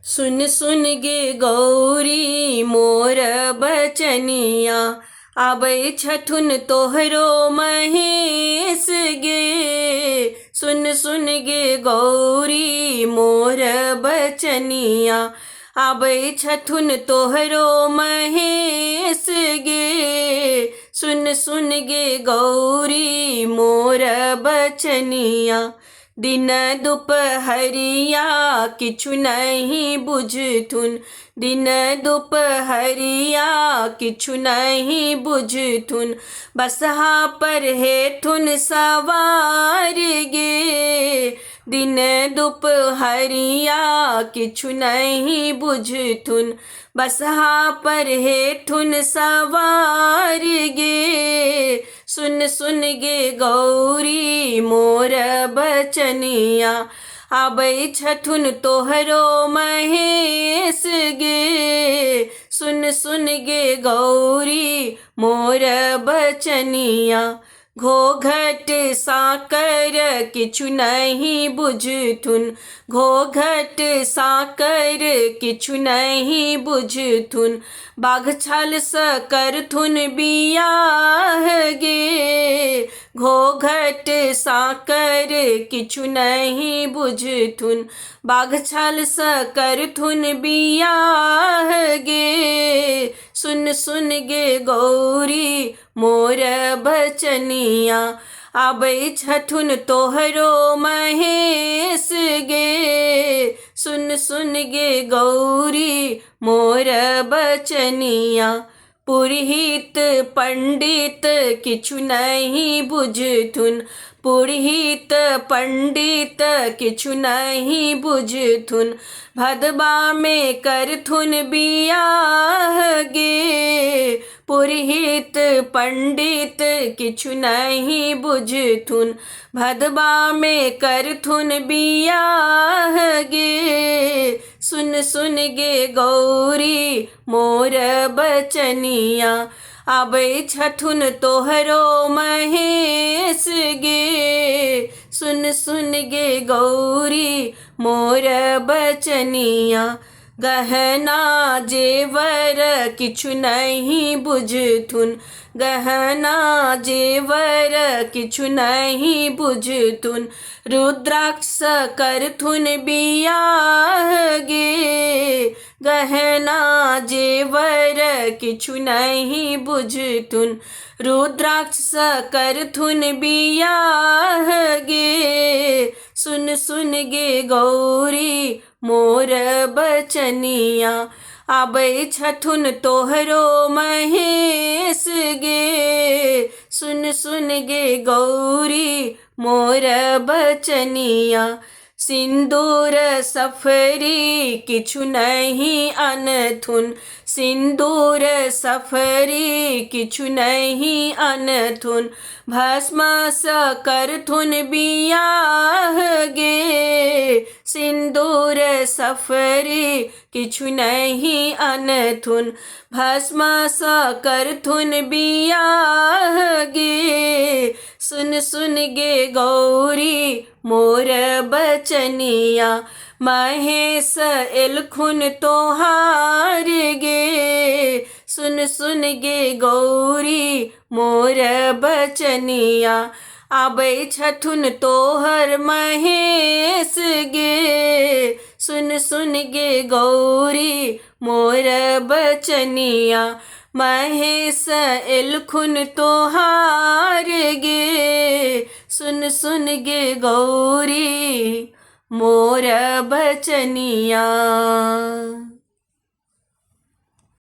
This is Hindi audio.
सुन सुन गे गौरी मोर बचनिया, आबै छथुन तोहरो महेश गे। सुन सुन गे गौरी मोर बचनिया, आबै छथुन तोहरो महेश गे। सुन सुन गे गौरी मोर बचनिया, दिन दुपहरिया किछु नहीं बुझथुन। दिन दुपहरिया किछु नहीं बुझथुन, बसहा पर हेथुन सवार गे। दिन दुपहरिया किछु नहीं बुझथुन, बसहा पर हेथुन सवार गे। सुन सुन गे गौरी मोर बचनिया, आबै छथुन तोहरो महेश गे। सुन सुन गे गौरी मोर बचनिया, घोघट साकर किछु नहीं बुझथुन। घोघट साकर किछु नहीं बुझथुन, बाघछाल स करथुन बियाह गे। घोघट साकर किछु नहीं बुझथुन, बाघछाल स करथुन बियाह गे। सुन सुन गे गौरी मोर बचनिया, आबै छथुन तोहरो महेश गे। सुन सुन गे गौरी मोर बचनिया, पुरोहित पंडित किछु नहीं बुझथुन। पुरोहित पंडित किछु नहीं बुझथुन, भदबा में करथुन बियाह गे। पुरोहित पंडित किछु नहीं बुझथुन, भदबा में करथुन बियाह गे। सुन सुन गे गौरी मोर बचनिया, आबै छथुन तोहरो महेश गे। सुन सुन गे गौरी मोर बचनिया, गहना जेवर किछु नहीं बुझथुन। गहना जेवर किछु नहीं बुझथुन, रुद्राक्ष करथुन बियाह गे। गहना जेवर किछु नहीं बुझथुन, रुद्राक्ष करथुन बियाह गे। सुन सुन गे गौरी मोर बचनिया, आबै छथुन तोहरो महेश गे। सुन सुन गे गौरी मोर बचनिया, सिंदूर सफरी किछु नहीं अनथुन। सिंदूर सफरी किछु नहीं अनथुन, भस्म स करथुन बियाह गे। सिंदूर सफरी किछु नहीं अनथुन, भस्म स करथुन बियाह गे। सुन सुन गे गौरी मोर बचनिया, महेश एलखुन तोहार गे। सुन सुन गे गौरी मोर बचनिया, आबै छथुन तोहर महेश गे। सुन सुन गे गौरी मोर बचनिया, महेश एलखुन तोहार गे। सुन सुन गे गौरी मोर बचनिया।